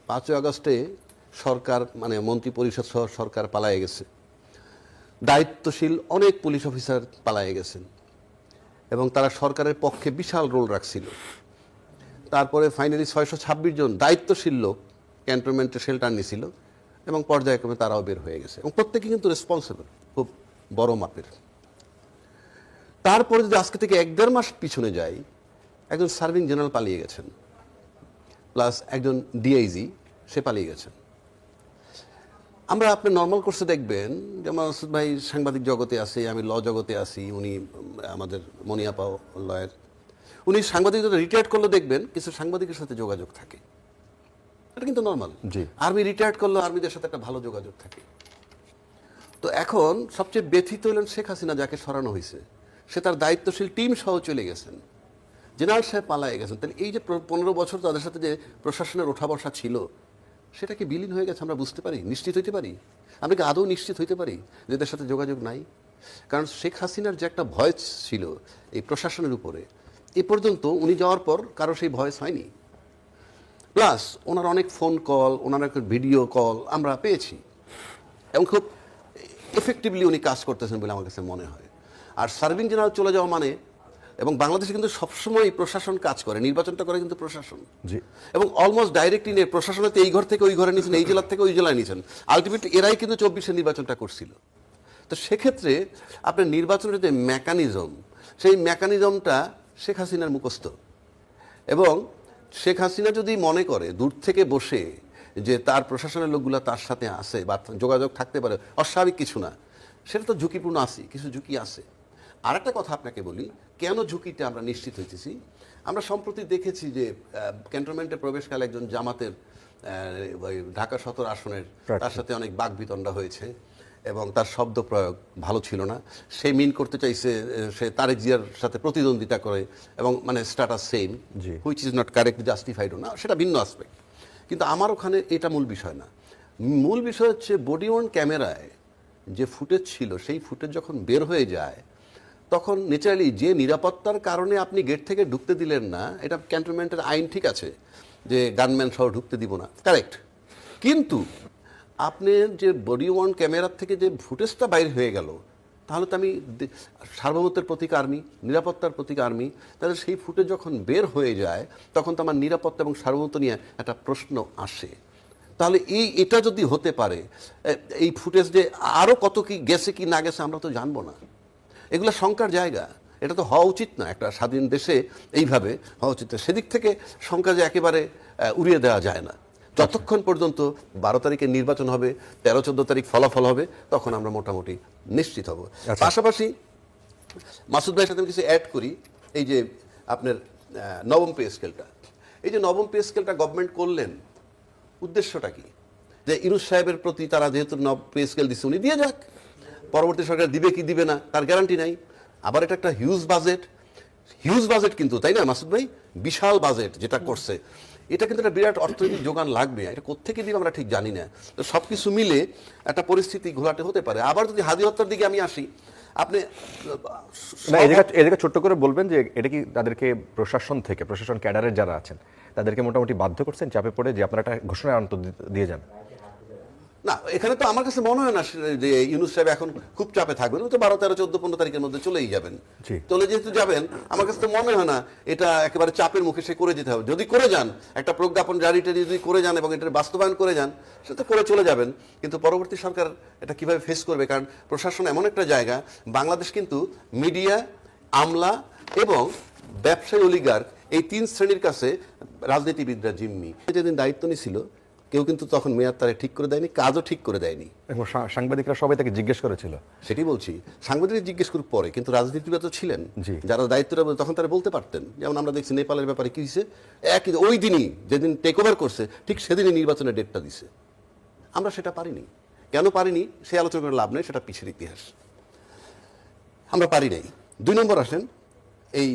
5ই আগস্টে সরকার মানে মন্ত্রী পরিষদ সহ সরকার পালায়ে গেছে, দায়িত্বশীল অনেক পুলিশ অফিসার পালায়ে গেছেন এবং তারা সরকারের পক্ষে বিশাল রোল রাখছিল। তারপরে ফাইনালি 626 জন দায়িত্বশীল লোক ক্যান্টনমেন্টে শেল্টার নিছিল এবং পর্যায়ক্রমে তারাও বের হয়ে গেছে এবং প্রত্যেকে কিন্তু রেসপন্সিবল, খুব বড় মাপের। তারপরে যদি আজকে থেকে 1-1.5 মাস পিছনে যাই, একজন সার্ভিং জেনারেল পালিয়ে গেছেন, প্লাস একজন ডিআইজি সে পালিয়ে গেছেন। আমরা আপনি নর্মাল কোর্সে দেখবেন যে মাসুদ ভাই সাংবাদিক জগতে আছে, আমি ল জগতে আছি, উনি আমাদের মনিয়াপা লয়ার, উনি সাংবাদিকতা রিটায়ার্ড করলে দেখবেন কিছু সাংবাদিকের সাথে যোগাযোগ থাকে, এটা কিন্তু নর্মাল। আর্মি রিটায়ার্ড করলে আর্মিদের সাথে একটা ভালো যোগাযোগ থাকে। তো এখন সবচেয়ে ব্যথিত হলেন শেখ হাসিনা, যাকে সরানো হয়েছে সে তার দায়িত্বশীল টিম সহ চলে গেছেন, জেনারেল সাহেব পালায়ে গেছেন। তাহলে এই যে 15 বছর তাদের সাথে যে প্রশাসনের ওঠা বসা ছিল সেটা কি বিলীন হয়ে গেছে? আমরা বুঝতে পারি, নিশ্চিত হইতে পারি? আমরা কি আদৌ নিশ্চিত হইতে পারি যে এদের সাথে যোগাযোগ নাই? কারণ শেখ হাসিনার যে একটা ভয়েস ছিল এই প্রশাসনের উপরে, এ পর্যন্ত উনি যাওয়ার পর কারো সেই ভয়েস হয়নি। প্লাস ওনার অনেক ফোন কল, ওনার একটা ভিডিও কল আমরা পেয়েছি এবং খুব এফেক্টিভলি উনি কাজ করতেছেন বলে আমার কাছে মনে হয়। আর সার্ভিং জেনারেল চলে যাওয়া মানে, এবং বাংলাদেশে কিন্তু সবসময় প্রশাসন কাজ করে, নির্বাচনটা করে কিন্তু প্রশাসন, এবং অলমোস্ট ডাইরেক্টলি নিয়ে প্রশাসনে এই ঘর থেকে ওই ঘরে নিয়েছেন, এই জেলার থেকে ওই জেলায় নিয়েছেন, আলটিমেটলি এরাই কিন্তু 24-এর নির্বাচনটা করছিল। তো সেক্ষেত্রে আপনার নির্বাচনের যে মেকানিজম, সেই মেকানিজমটা শেখ হাসিনার মুখস্থ। এবং শেখ হাসিনা যদি মনে করে দূর থেকে বসে যে তার প্রশাসনের লোকগুলো তার সাথে আছে বা যোগাযোগ থাকতে পারে, অস্বাভাবিক কিছু না, সেটা তো ঝুঁকিপূর্ণ আছে, কিছু ঝুঁকি আছে। আর একটা কথা আপনাকে বলি, কেন ঝুঁকিটা আমরা নিশ্চিত হইতেছি। আমরা সম্প্রতি দেখেছি যে ক্যান্টনমেন্টে প্রবেশকালে একজন জামাতের ঢাকা 17 আসনের তার সাথে অনেক বাকবিতণ্ডা হয়েছে এবং তার শব্দ প্রয়োগ ভালো ছিল না। সে মিন করতে চাইছে সে তারেক জিয়ার সাথে প্রতিদ্বন্দ্বিতা করে এবং মানে status same, which is not correct, জাস্টিফাইডও না, সেটা ভিন্ন আসপেক্ট। কিন্তু আমার ওখানে এটা মূল বিষয় না। মূল বিষয় হচ্ছে বডি ওয়ার্ন ক্যামেরায় যে ফুটেজ ছিল, সেই ফুটেজ যখন বের হয়ে যায় তখন ন্যাচারালি যে নিরাপত্তার কারণে আপনি গেট থেকে ঢুকতে দিলেন না, এটা ক্যান্টনমেন্টের আইন ঠিক আছে যে গানম্যান সহ ঢুকতে দিব না, কারেক্ট। কিন্তু আপনি যে বডি ওয়ার্ন ক্যামেরার থেকে যে ফুটেজটা বাইরে হয়ে গেল, তাহলে তো আমি সার্বভৌমত্বের প্রতীক আর্মি, নিরাপত্তার প্রতীক আর্মি, তাহলে সেই ফুটেজ যখন বের হয়ে যায় তখন তো আমার নিরাপত্তা এবং সার্বভৌমত্ব নিয়ে একটা প্রশ্ন আসে। তাহলে এটা যদি হতে পারে, এই ফুটেজ যে আরও কত কি গেছে কি না গেছে আমরা তো জানবো না, এগুলো শঙ্কার জায়গা। এটা তো হওয়া উচিত না, একটা স্বাধীন দেশে এইভাবে হওয়া উচিত না। সেদিক থেকে শঙ্কা যে একেবারে উড়িয়ে দেওয়া যায় না। যতক্ষণ পর্যন্ত 12 তারিখে নির্বাচন হবে, 13-14 তারিখ ফলাফল হবে, তখন আমরা মোটামুটি নিশ্চিত হব। পাশাপাশি মাসুদ ভাইয়ের সাথে আমি কিছু অ্যাড করি। এই যে আপনার নবম পে স্কেলটা, এই যে নবম পে স্কেলটা গভর্নমেন্ট করলেন, উদ্দেশ্যটা কি? যে ইউনূস সাহেবের প্রতি তারা যেহেতু নব পে স্কেল দিচ্ছে, উনি দিয়ে যাক, পরবর্তী সরকার দিবে কি দিবে না তার গ্যারান্টি নাই। আবার এটা একটা হিউজ বাজেট কিন্তু, তাই না মাসুদ ভাই? বিশাল বাজেট যেটা করছে, এটা কিন্তু একটা বিরাট অর্থনৈতিক যোগান লাগবে। এটা কোত্থেকে দিবে আমরা ঠিক জানি না। তো সব কিছু মিলে একটা পরিস্থিতি ঘোলাটে হতে পারে। আবার যদি হাদি হত্যার দিকে আমি আসি, আপনি এদিকে ছোট্ট করে বলবেন যে এটা কি তাদেরকে প্রশাসন ক্যাডারের যারা আছেন তাদেরকে মোটামুটি বাধ্য করছেন চাপে পড়ে যে আপনারা একটা ঘোষণা অন্তত দিয়ে যান? না, এখানে তো আমার কাছে মনে হয় না যে ইউনূস সাহেব এখন খুব চাপে থাকবেন। তো 12, 13, 14, 15 তারিখের মধ্যে চলেই যাবেন। চলে যেহেতু যাবেন, আমার কাছে তো মনে হয় না এটা একেবারে চাপের মুখে সে করে যেতে হবে। যদি করে যান, একটা প্রজ্ঞাপন জারিটা যদি করে যান এবং এটার বাস্তবায়ন করে যান, সে তো করে চলে যাবেন। কিন্তু পরবর্তী সরকার এটা কিভাবে ফেস করবে? কারণ প্রশাসন এমন একটা জায়গা, বাংলাদেশ কিন্তু মিডিয়া, আমলা এবং ব্যবসায়ী অলিগার, এই 3 শ্রেণীর কাছে রাজনীতিবিদরা জিম্মি। যেদিন দায়িত্ব নিয়েছিল কেউ কিন্তু তখন মেয়াদ তারা ঠিক করে দেয়নি, কাজও ঠিক করে দেয়নি। সাংবাদিকরা সবাই তাকে জিজ্ঞেস করেছিল। সেটি বলছি, সাংবাদিক জিজ্ঞেস করুক পরে, কিন্তু রাজনীতিবিদ তো ছিলেন যারা দায়িত্বটা তখন তারা বলতে পারতেন। যেমন আমরা দেখছি নেপালের ব্যাপারে কি হয়েছে, একই ওই দিনই যেদিন টেক ওভার করছে ঠিক সেদিনই নির্বাচনের ডেটটা দিছে। আমরা সেটা পারিনি। কেন পারিনি সে আলোচনা করে লাভ নেই, সেটা পিছের ইতিহাস। আমরা পারি নাই। 2 নম্বর আসেন এই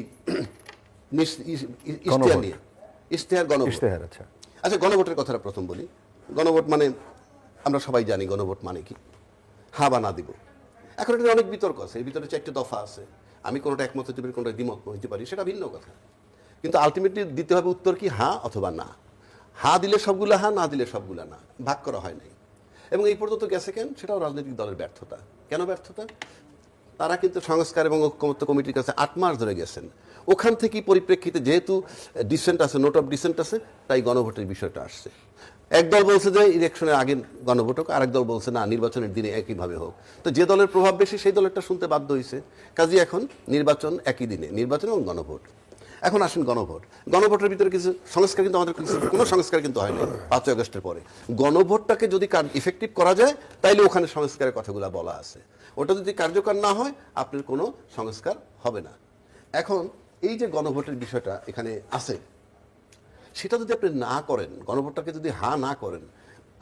ইশতেহার নিয়ে, ইশতেহার। আচ্ছা, গণভোটের কথাটা প্রথম বলি। গণভোট মানে আমরা সবাই জানি গণভোট মানে কি, হ্যাঁ বা না দিব। এখন এটা অনেক বিতর্ক আছে, এই ভিতরে 4টে দফা আছে। আমি কোনোটা একমত হতে পারি, কোনোটা দ্বিমত হতে পারি, সেটা ভিন্ন কথা। কিন্তু আলটিমেটলি দিতে হবে উত্তর কি, হ্যাঁ অথবা না। হা দিলে সবগুলা হা, না দিলে সবগুলা না, ভাগ করা হয় নাই। এবং এই পর্যন্ত গেছে কেন? সেটাও রাজনৈতিক দলের ব্যর্থতা। কেন ব্যর্থতা? তারা কিন্তু সংস্কার এবং ঐক্যমত্য কমিটির কাছে 8 মাস ধরে গেছেন। ওখান থেকেই পরিপ্রেক্ষিতে যেহেতু ডিসেন্ট আছে, নোট অফ ডিসেন্ট আছে, তাই গণভোটের বিষয়টা আসছে। একদল বলছে যে ইলেকশনের আগে গণভোট হোক, আরেক দল বলছে না, নির্বাচনের দিনে একইভাবে হোক। তো যে দলের প্রভাব বেশি সেই দলেরটা শুনতে বাধ্য হয়েছে। কাজেই এখন নির্বাচন একই দিনে, নির্বাচন এবং গণভোট। এখন আসেন গণভোট। গণভোটের ভিতরে কিছু সংস্কার কিন্তু আমাদের কোনো সংস্কার কিন্তু হয় না 5 আগস্টের পরে। গণভোটটাকে যদি ইফেক্টিভ করা যায় তাইলে ওখানে সংস্কারের কথাগুলো বলা আছে। ওটা যদি কার্যকর না হয় আপনার কোনো সংস্কার হবে না। এখন এই যে গণভোটের বিষয়টা এখানে আছে, সেটা যদি আপনি না করেন, গণভোটটাকে যদি না করেন,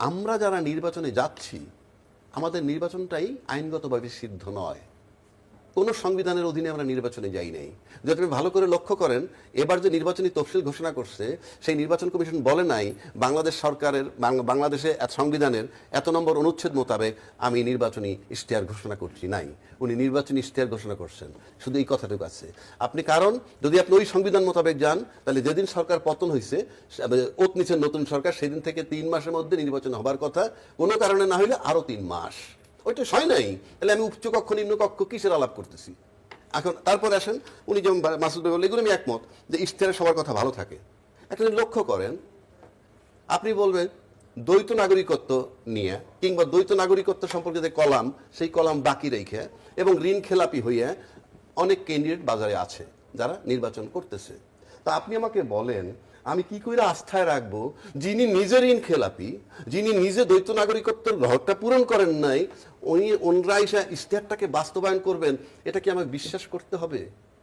আমরা যারা নির্বাচনে যাচ্ছি আমাদের নির্বাচনটাই আইনগতভাবে সিদ্ধ নয়। কোনো সংবিধানের অধীনে আমরা নির্বাচনে যাই নাই। যদি আপনি ভালো করে লক্ষ্য করেন, এবার যে নির্বাচনী তফসিল ঘোষণা করছে সেই নির্বাচন কমিশন বলে নাই বাংলাদেশ সরকারের বাংলাদেশে সংবিধানের এত নম্বর অনুচ্ছেদ মোতাবেক আমি নির্বাচনী ইশতেহার ঘোষণা করছি, নাই। উনি নির্বাচনী ইশতেহার ঘোষণা করছেন, শুধু এই কথাটুকু আছে। আপনি কারণ যদি আপনি ওই সংবিধান মোতাবেক যান, তাহলে যেদিন সরকার পতন হয়েছে, ওত নিচের নতুন সরকার, সেদিন থেকে 3 মাসের মধ্যে নির্বাচন হবার কথা, কোনো কারণে না হইলে আরো 3 মাস। ওইটা হয় নাই, তাহলে আমি উচ্চকক্ষ নিম্নকক্ষ কিসের আলাপ করতেছি? এখন তারপরে আসেন, উনি যেমন মাসুদ ভাই বললেন, এগুলো আমি একমত যে ইশতেহারে সবার কথা ভালো থাকে। একটা লক্ষ্য করেন, আপনি বলবেন দ্বৈত নাগরিকত্ব নিয়ে কিংবা দ্বৈত নাগরিকত্ব সম্পর্কে যে কলাম, সেই কলাম বাকি রেখে এবং ঋণ খেলাপি হইয়া অনেক ক্যান্ডিডেট বাজারে আছে যারা নির্বাচন করতেছে। তা আপনি আমাকে বলেন আমি কি করে আস্থায় রাখবো যিনি নিজে ঋণ খেলাপি, যিনি নিজে দ্বৈত নাগরিকত্বের ঘরটা পূরণ করেন নাই, ওনরা এসে ইশতেহারটাকে বাস্তবায়ন করবেন? এটা কি আমাকে বিশ্বাস করতে হবে?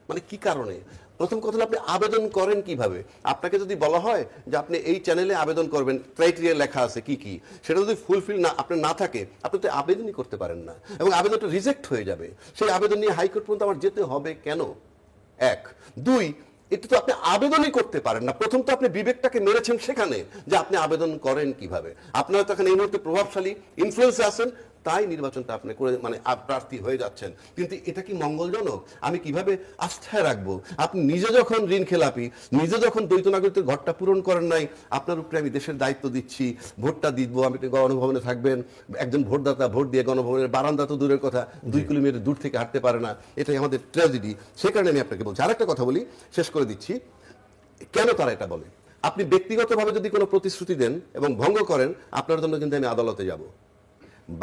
মানে কি কারণে? প্রথম কথা হলো আপনি আবেদন করেন কিভাবে? আপনাকে যদি বলা হয় যে আপনি এই চ্যানেলে আবেদন করবেন, ক্রাইটেরিয়া লেখা আছে কি কি, সেটা যদি ফুলফিল না আপনার না থাকে, আপনি তো আবেদনই করতে পারেন না এবং আবেদনটা রিজেক্ট হয়ে যাবে। সেই আবেদন নিয়ে হাইকোর্ট পর্যন্ত আমার যেতে হবে কেন? 1 2 এটা তো আপনি আবেদনই করতে পারেন না। প্রথম তো আপনি বিবেকটাকে মেরেছেন সেখানে যে আপনি আবেদন করেন কিভাবে। আপনারা তো এখন এই মুহূর্তে প্রভাবশালী ইনফ্লুয়েন্সে আছেন, তাই নির্বাচনটা আপনি করে মানে প্রার্থী হয়ে যাচ্ছেন। কিন্তু এটা কি মঙ্গলজনক? আমি কিভাবে আস্থায় রাখবো? আপনি নিজে যখন ঋণ খেলাপি, নিজে যখন দ্বৈত নাগরিকত্বের ঘরটা পূরণ করেন নাই, আপনার উপরে আমি দেশের দায়িত্ব দিচ্ছি, ভোটটা দিব, আমি গণভবনে থাকবেন, একজন ভোটদাতা ভোট দিয়ে গণভবনের বারান্দা তো দূরের কথা 2 কিলোমিটার দূর থেকে হাঁটতে পারে না, এটাই আমাদের ট্র্যাজেডি। সে কারণে আমি আপনাকে বলছি। আরেকটা কথা বলি, শেষ করে দিচ্ছি, কেন তারা এটা বলে। আপনি ব্যক্তিগতভাবে যদি কোনো প্রতিশ্রুতি দেন এবং ভঙ্গ করেন, আপনার জন্য কিন্তু আমি আদালতে যাব।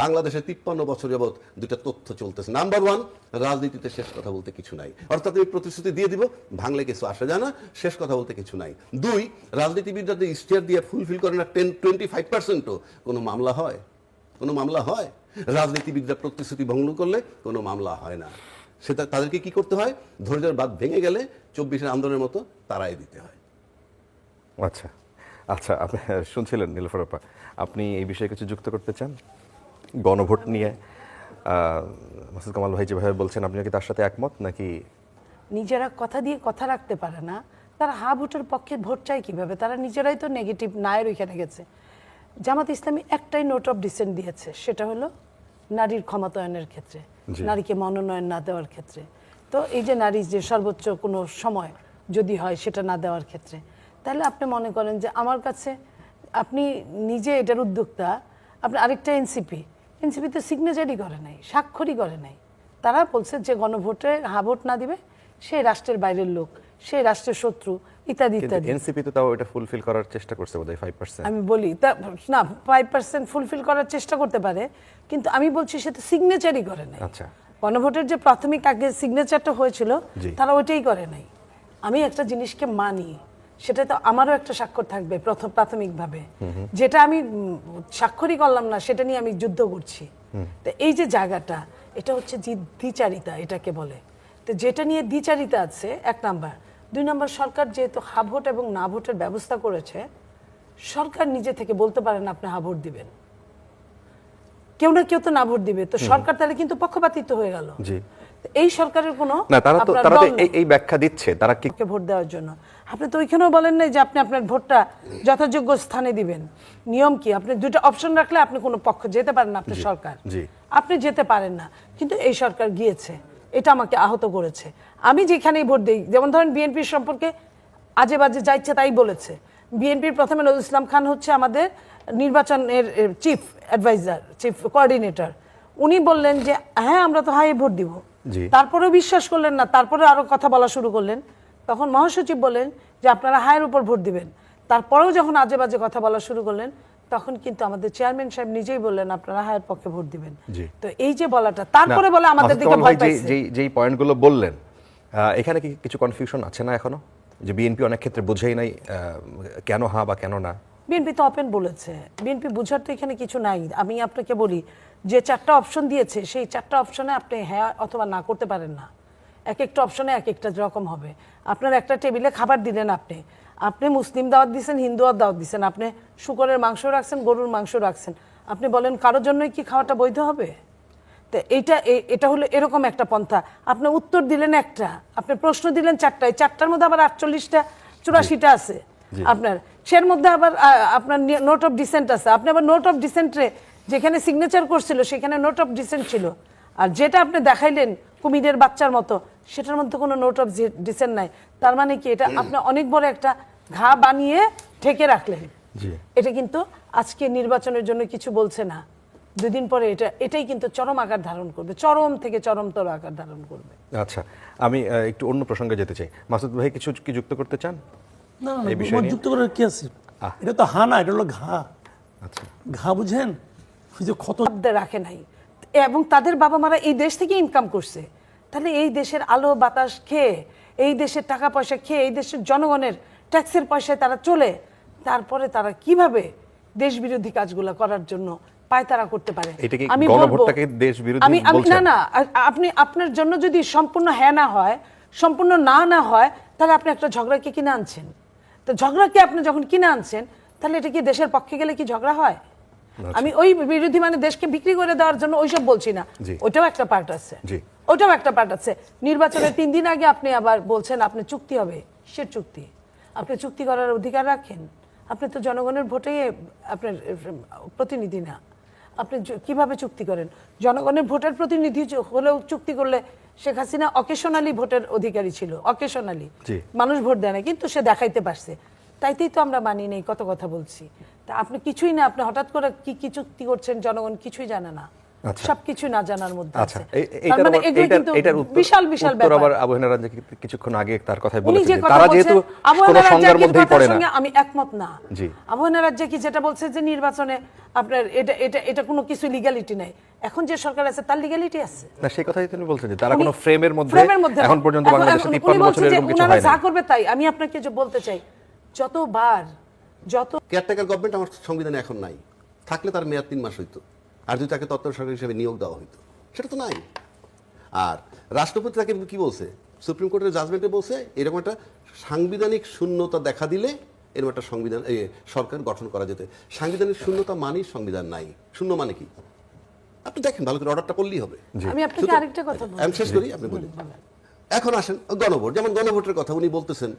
বাংলাদেশে 53 বছর যাবৎ দুইটা তথ্য চলতেছে। নাম্বার 1, রাজনীতিতে শেষ কথা বলতে কিছু নাই। অর্থাৎ আমি প্রতিশ্রুতি দিয়ে দিব, ভাঙলে কিছু আসে যায় না, শেষ কথা বলতে কিছু নাই। 2, রাজনীতিবিদরা যে ইশতেহার দিয়ে ফুলফিল করে না 25%ও কোনো মামলা হয়? কোনো মামলা হয়? রাজনীতিবিদরা প্রতিশ্রুতি ভঙ্গ করলে কোনো মামলা হয় না। সেটা তাদেরকে কি করতে হয়? ধৈর্যের বাঁধ ভেঙে গেলে 24-এর আন্দোলনের মতো তারাই দিতে হয়। আচ্ছা আচ্ছা, আপনি শুনছিলেন নীলুফার আপা, আপনি এই বিষয়ে কিছু যুক্ত করতে চান? গণভোট নিয়ে মাসুদ কামাল ভাই যেভাবে বলছেন, আপনি কি তার সাথে একমত নাকি? নিজেরা কথা দিয়ে কথা রাখতে পারে না, তারা হা ভোটের পক্ষে ভোট চায় কিভাবে? তারা নিজেরাই তো নেগেটিভ নায়ের ওইখানে গেছে। জামাত ইসলামী একটাই নোট অফ ডিসেন্ট দিয়েছে, সেটা হলো নারীর ক্ষমতায়নের ক্ষেত্রে, নারীকে মনোনয়ন না দেওয়ার ক্ষেত্রে। তো এই যে নারী যে সর্বোচ্চ কোনো সময় যদি হয় সেটা না দেওয়ার ক্ষেত্রে, তাহলে আপনি মনে করেন যে আমার কাছে আপনি নিজে এটার উদ্যোক্তা, আপনি আরেকটা এনসিপি তো সিগনেচারই করে নাই, স্বাক্ষরই করে নাই। তারা বলছে যে গণভোটে হা ভোট না দিবে সেই রাষ্ট্রের বাইরের লোক, সেই রাষ্ট্রের শত্রু, ইত্যাদি ইত্যাদি। এনসিপি তো তাও এটা ফুলফিল করার চেষ্টা করছে বোধহয় 5%। আমি বলি তা না, 5% ফুলফিল করার চেষ্টা করতে পারে, কিন্তু আমি বলছি সে তো সিগনেচারই করে নাই। আচ্ছা, গণভোটের যে প্রাথমিক আগে সিগনেচারটা হয়েছিল তারা ওইটাই করে নাই। আমি একটা জিনিসকে মানি, সেটা তো আমারও একটা স্বাক্ষর থাকবে প্রাথমিকভাবে, যেটা আমি স্বাক্ষরই করলাম না সেটা নিয়ে আমি যুদ্ধ করছি। তো এই যে জায়গাটা, এটা হচ্ছে দ্বিচারিতা এটাকে বলে। তো যেটা নিয়ে দ্বিচারিতা আছে 1 নাম্বার। 2 নাম্বার, সরকার যেহেতু হা ভোট এবং না ভোটের ব্যবস্থা করেছে, সরকার নিজে থেকে বলতে পারে না আপনি হা ভোট দিবেন, কেউ না কেউ তো না ভোট দিবে। তো সরকার তাহলে কিন্তু পক্ষপাতিত্ব হয়ে গেল। এই সরকারের কোনো না, তারা তো এই ব্যাখ্যা দিচ্ছে তারা কি ভোট দেওয়ার জন্য। আপনি তো ওইখানেও বলেন নাই যে আপনি আপনার ভোটটা যথাযোগ্য স্থানে দিবেন। নিয়ম কি? আপনি 2টা অপশন রাখলে আপনি কোনো পক্ষ যেতে পারেন না, আপনার সরকার আপনি যেতে পারেন না। কিন্তু এই সরকার গিয়েছে, এটা আমাকে আহত করেছে। আমি যেখানেই ভোট দিই, যেমন ধরেন বিএনপির সম্পর্কে আজে বাজে যা ইচ্ছে তাই বলেছে, বিএনপির প্রথমে নজরুল ইসলাম খান হচ্ছে আমাদের নির্বাচনের চিফ অ্যাডভাইজার, চিফ কোঅর্ডিনেটর। উনি বললেন যে হ্যাঁ আমরা তো হাই ভোট দিব, জি। তারপরেও বিশ্বাস করলেন না, তারপরে আরো কথা বলা শুরু করলেন। তখন মহাসচিব বললেন যে আপনারা হায়ের উপর ভোট দিবেন, তারপরেও যখন আজে বাজে কথা বলা শুরু করলেন তখন কিন্তু আমাদের চেয়ারম্যান সাহেব নিজেই বললেন আপনারা হায়ের পক্ষে ভোট দিবেন। জি। তো এই যে বলাটা, তারপরে বলে আমাদের দিকে ভয় পাইছে। যেই পয়েন্টগুলো বললেন, এখানে কি কিছু কনফিউশন আছে না এখনো, যে বিএনপি অনেক ক্ষেত্রে বুঝেই নাই কেন হ্যাঁ বা কেন না? বিএনপি তো ওপেন বলেছে, বিএনপি বুঝার তো এখানে কিছু নাই। আমি আপনাকে বলি যে 4টা অপশন দিয়েছে, সেই 4টা অপশনে আপনি হ্যাঁ অথবা না করতে পারেন না। এক একটা অপশনে এক একটা রকম হবে। আপনার একটা টেবিলে খাবার দিলেন, আপনি মুসলিম দাওয়াত দিচ্ছেন, হিন্দু দাওয়াত দিচ্ছেন, আপনি শুকরের মাংস রাখছেন, গরুর মাংস রাখছেন, আপনি বলেন কারোর জন্যই কি খাওয়াটা বৈধ হবে? তো এটা হলো এরকম একটা পন্থা। আপনি উত্তর দিলেন একটা, আপনি প্রশ্ন দিলেন 4টায়, 4টার মধ্যে আবার 48টা 84টা আছে আপনার, সের মধ্যে আবার আপনার নোট অফ ডিসেন্ট আছে। আপনি আবার নোট অফ ডিসেন্টে যেখানে সিগনেচার করছিল সেখানে নোট অফ ডিসেন্ট ছিল, আর যেটা আপনি দেখাইলেন কুমিরের বাচ্চার মতো সেটার মধ্যে কোনো নোট অফ ডিসেন্ট নাই। তার মানে কি, এটা আপনি অনেক বড় একটা ঘা বানিয়ে ঢেকে রাখলেন। এটা কিন্তু আজকে নির্বাচনের জন্য কিছু বলছে না, 2 দিন পরে এটাই কিন্তু চরম আকার ধারণ করবে, চরম থেকে চরমতর আকার ধারণ করবে। আচ্ছা, আমি একটু অন্য প্রসঙ্গে যেতে চাই। মাসুদ ভাই কিছু কি যুক্ত করতে চান? না না, এই বিষয় নিয়ে? যুক্ত করার কি আছে? এটা তো হা না, এটা হলো ঘা। আচ্ছা, ঘা বুঝেন, ওই যে ক্ষত রাখে নাই, এবং তাদের বাবা মারা এই দেশ থেকে ইনকাম করছে। তাহলে এই দেশের আলো বাতাস খেয়ে, এই দেশের টাকা পয়সা খেয়ে, এই দেশের জনগণের ট্যাক্সের পয়সায় তারা চলে, তারপরে তারা কিভাবে দেশ বিরোধী কাজগুলো করার জন্য পায়তারা করতে পারে? এটা কি আমি গণভোটটাকে দেশ বিরোধী বলছেন? না, আপনি আপনার জন্য যদি সম্পূর্ণ হ্যাঁ না হয়, সম্পূর্ণ না হয়, তাহলে আপনি একটা ঝগড়াকে কিনে আনছেন। তো ঝগড়াকে আপনি যখন কিনে আনছেন, তাহলে এটা কি দেশের পক্ষে গেলে কি ঝগড়া হয়? আমি ওই বিরোধী মানে দেশকে বিক্রি করে দেওয়ার জন্য ওইসব বলছি না, ওইটাও একটা পার্ট আছে। ওইটাও একটা পার্ট আছে। নির্বাচনের 3 দিন আগে আপনি আবার বলছেন আপনি চুক্তি হবে, সে চুক্তি আপনি চুক্তি করার অধিকার রাখেন? আপনি তো জনগণের ভোটে আপনার প্রতিনিধি না, আপনি কিভাবে চুক্তি করেন? জনগণের ভোটের প্রতিনিধি হলেও চুক্তি করলে শেখ হাসিনা অকেশনালি ভোটের অধিকারী ছিল, অকেশনালি মানুষ ভোট দেয় না, কিন্তু সে দেখাইতে পারছে। তাইতেই তো আমরা মানি নেই, কত কথা বলছি। তা আপনি কিছুই না, আপনি হঠাৎ করে কি চুক্তি করছেন জনগণ কিছুই জানে না, সবকিছু না জানার মধ্যে আছে। তার মানে এগুলো কিন্তু বিশাল বিশাল ব্যাপার। আবার আবহাওয়া রাজ্য কিছুক্ষণ আগে তার কথাই বলেছেন, তারা যেহেতু কোনো সংজ্ঞার মধ্যেই পড়ে না। আমি একমত না। আবহাওয়া রাজ্য কি যেটা বলছে যে নির্বাচনে আপনার এটা কোনো কিছু লিগ্যালিটি নাই, এখন যে সরকার আছে তার লিগ্যালিটি আছে না, সেই কথাই তিনি বলছেন যে তারা কোনো ফ্রেমের মধ্যে এখন পর্যন্ত বাংলাদেশে 53 বছরের এরকম কিছু হয় না। যা করবে তাই। আমি আপনাকে যে বলতে চাই, যত কেয়ারটেকার গভর্নমেন্ট আমার সংবিধানে এখন নাই, থাকলে তার মেয়াদ 3 মাস হইতো, আর যদি তাকে তত্ত্বাবধায়ক সরকার হিসেবে নিয়োগ দেওয়া হইতো, সেটা তো নাই। আর রাষ্ট্রপতি তাকে কি বলছে, সুপ্রিম কোর্টের জাজমেন্টে বলছে এরকম একটা সাংবিধানিক শূন্যতা দেখা দিলে এরকম একটা সরকার গঠন করা যেতে। সাংবিধানিক শূন্যতা মানেই সংবিধান নাই। শূন্য মানে কি আপনি দেখেন, ভালো করে অর্ডারটা করলেই হবে। আমি আপনাকে আরেকটা কথা বলবো, আমি শেষ করি, আপনি বলুন। এখন আসেন গণভোট, যেমন গণভোটের কথা উনি বলতেছেন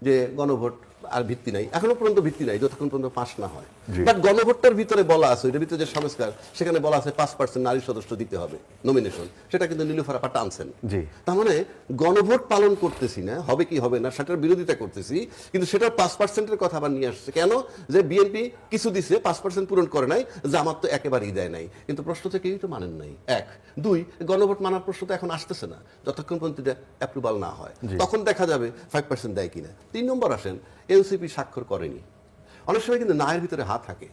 যে গণভোট আর ভিত্তি নাই, এখনো পর্যন্ত ভিত্তি নাই যতক্ষণ পর্যন্ত পাস না হয়। বাট গণভোটটার ভিতরে বলা আছে, এটার ভিতরে যে সংস্কার, সেখানে বলা আছে 5% নারী সদস্য দিতে হবে নমিনেশন, সেটা কিন্তু নীলুফার আপা টানছেন। তার মানে গণভোট পালন করতেছি না, হবে কি হবে না সেটার বিরোধিতা করতেছি, কিন্তু সেটার 5%-এর কথা আবার নিয়ে আসছে কেন? যে বিএনপি কিছু দিছে, 5% পূরণ করে নাই, জামাত তো একেবারেই দেয় নাই। কিন্তু প্রশ্ন তো কেউই তো মানেন নাই। 1, 2, গণভোট মানার প্রশ্ন তো এখন আসতেছে না যতক্ষণ পর্যন্ত এটা অ্যাপ্রুভাল না হয়, তখন দেখা যাবে 5% দেয় কিনা। 3 নম্বর আসেন, এনসিপি স্বাক্ষর করেনি। অনেক সময় কিন্তু নায়ের ভিতরে হাত থাকে।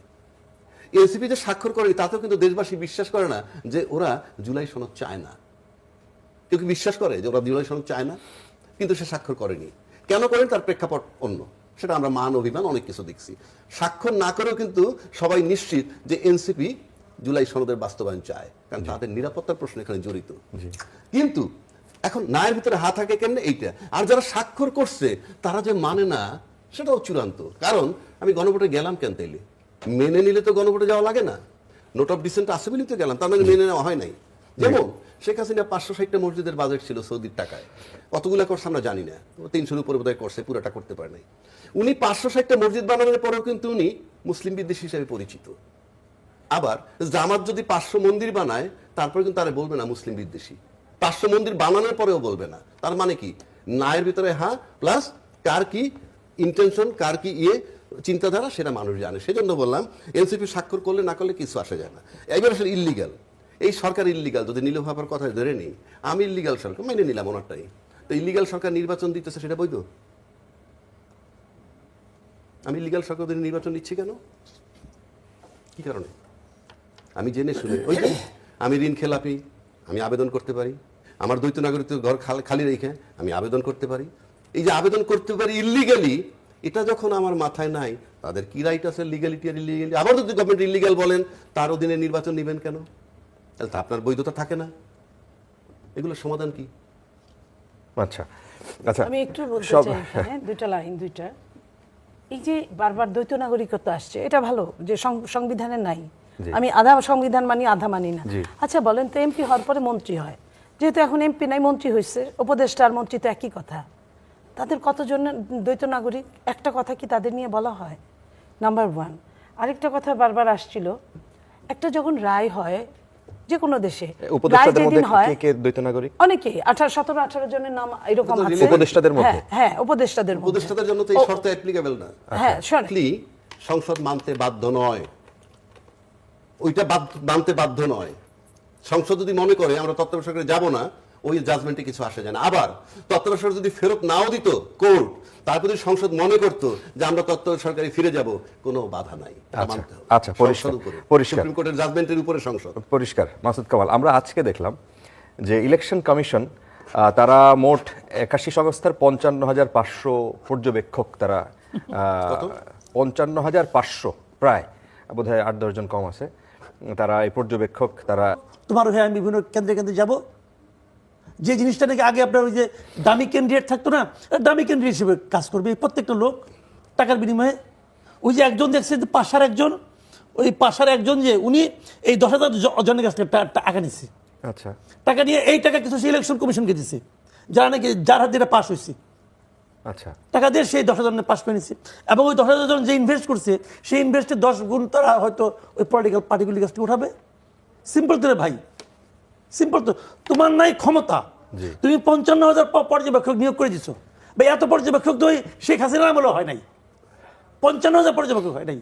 এনসিপি যে স্বাক্ষর করেনি তাতেও কিন্তু দেশবাসী বিশ্বাস করে না যে ওরা জুলাই সনদ চায় না। কেউ কি বিশ্বাস করে যে ওরা জুলাই সনদ চায় না? কিন্তু সে স্বাক্ষর করেনি। কেন করেন তার প্রেক্ষাপট অন্য, সেটা আমরা মান অভিমান অনেক কিছু দেখছি। স্বাক্ষর না করেও কিন্তু সবাই নিশ্চিত যে এনসিপি জুলাই সনদের বাস্তবায়ন চায়, কারণ তাদের নিরাপত্তার প্রশ্ন এখানে জড়িত। কিন্তু এখন নায়ের ভিতরে হাত থাকে কেমনে এইটা, আর যারা স্বাক্ষর করছে তারা যে মানে না সেটাও চূড়ান্ত। কারণ আমি গণভোটে গেলাম কেন তাইলে? মেনে নিলে তো গণভোটে যাওয়া লাগে না, নোট অফ ডিসেন্ট আছে বলেই তো গেলাম, তার মানে মেনে নেওয়া হয় নাই। যেমন শেখ হাসিনা 560টা মসজিদের বাজেট ছিল সৌদির টাকায়, কতগুলো করছে আমরা জানি না, 300-এর উপরে বোধহয় করছে, পুরোটা করতে পারে নাই। উনি 560টা মসজিদ বানানোর পরেও কিন্তু উনি মুসলিম বিদ্বেষী হিসেবে পরিচিত। আবার জামাত যদি 500 মন্দির বানায় তারপরে কিন্তু তারা বলবে না মুসলিম বিদ্বেষী, 500 মন্দির বানানোর পরেও বলবে না। তার মানে কি, নায়ের ভিতরে হ্যাঁ প্লাস কার কি ইন্টেনশন, কার কি চিন্তাধারা সেটা মানুষ জানে। সেজন্য বললাম এনসিপি স্বাক্ষর করলে না করলে কিছু আসে যায় না। এইবার আসলে ইল্লিগাল, এই সরকার ইল্লিগাল, যদি নীলুফাপার কথা ধরে নিই, আমি ইল্লিগাল সরকার মেনে নিলাম ওনারটাই, তো ইল্লিগাল সরকার নির্বাচন দিতেছে সেটা বৈধ? আমি ইল্লিগাল সরকার ধরে নির্বাচন নিচ্ছি কেন? কি কারণে? আমি জেনে শুনে, ওই যে আমি ঋণ খেলাপি, আমি আবেদন করতে পারি। আমার দ্বৈত নাগরিকত্ব ঘর খালি রেখে আমি আবেদন করতে পারি। এই যে আবেদন করতে পারি ইল্লিগালি, এটা যখন আমার মাথায় নাই, তাদের কি রাইট আছে লিগ্যালিটি আর ইলিগালি? আবার যদি গভর্নমেন্ট ইল্লিগাল বলেন, তার অধীনে নির্বাচন নেবেন কেন? তাহলে তো আপনার বৈধতা থাকে না। এগুলোর সমাধান কি? আচ্ছা আচ্ছা, আমি একটু বলতে চাই এখানে দুইটা লাইন। এই যে বারবার দ্বৈত নাগরিকত্ব আসছে, এটা ভালো যে সংবিধানে নাই। আমি আধা সংবিধান মানি, আধা মানি না। আচ্ছা বলেন তো, এমপি হওয়ার পরে মন্ত্রী হয়, যেহেতু এখন এমপি নাই মন্ত্রী হয়েছে, উপদেষ্টা আর মন্ত্রী তো একই কথা। তাদের কতজন দ্বৈত নাগরিক? একটা কথা কি তাদের নিয়ে বলা হয়? Number one. আরেকটা কথা বারবার আসছিল, একটা যখন রায় হয় যে কোনো দেশে, রায় উপদেষ্টাদের মধ্যে যেদিন হয়, কে কে দ্বৈত নাগরিক? অনেকেই 17-18 জনের নাম এরকম আছে উপদেষ্টাদের মধ্যে। হ্যাঁ, উপদেষ্টাদের মধ্যে। উপদেষ্টাদের জন্য তো এই শর্ত অ্যাপ্লিকেবল না। হ্যাঁ, Strictly সংসদ মানতে বাধ্য নয়, ওইটা মানতে বাধ্য নয়। সংসদ যদি মনে করে আমরা তত্ত্বাবধায়ক সরকারে যাব না, ওই জাজমেন্টে কিছু আসে যায় না। আবার তত্ত্বাবধায়ক সরকার যদি ফেরত নাও দিত কোর্ট, তারপর যদি সংসদ মনে করতো যে আমরা তত্ত্বাবধায়ক সরকারে ফিরে যাব, কোনো বাধা নাই। এটা মানতে হবে। আচ্ছা, পরিষ্কার, সংসদ উপরে, পরিষ্কার। সুপ্রিম কোর্টের জাজমেন্টের উপরে সংসদ। পরিষ্কার। মাসুদ কামাল, আমরা আজকে দেখলাম যে ইলেকশন কমিশন তারা মোট 81 সংস্থার 55,500 পর্যবেক্ষক, তারা 55,500, প্রায় বোধহয় 8-10 জন কম আছে, তারা এই পর্যবেক্ষক তারা। তোমার হয়ে আমি বিভিন্ন কেন্দ্রে কেন্দ্রে যাব, যে জিনিসটা নাকি আগে আপনার ওই যে দামি ক্যান্ডিডেট থাকতো না, দামি ক্যান্ডিডেট হিসেবে কাজ করবে এই প্রত্যেকটা লোক টাকার বিনিময়ে। ওই যে একজন দেখছে যে পাশার একজন, ওই পাশার একজন যে উনি এই 10,000 জনের কাছ থেকে টাকা নিচ্ছে। আচ্ছা, টাকা নিয়ে এই টাকা কিছু ইলেকশন কমিশনকে দিচ্ছে, যারা নাকি যার হাত দিয়ে পাস হয়েছে, আচ্ছা, টাকা দিয়ে সেই 10,000 জনের পাস করে নিচ্ছে। এবং ওই 10,000 জন যে ইনভেস্ট করছে, সেই ইনভেস্টের 10 গুণ তারা হয়তো ওই পলিটিক্যাল পার্টিগুলির কাছ থেকে উঠাবে। সিম্পল তো রে ভাই, সিম্পল তো। তোমার নাই ক্ষমতা, তুমি 55,000 পর্যবেক্ষক নিয়োগ করে দিচ্ছ। ভাই এত পর্যবেক্ষক তো শেখ হাসিনার আমলেও হয় নাই, 55,000 পর্যবেক্ষক হয় নাই।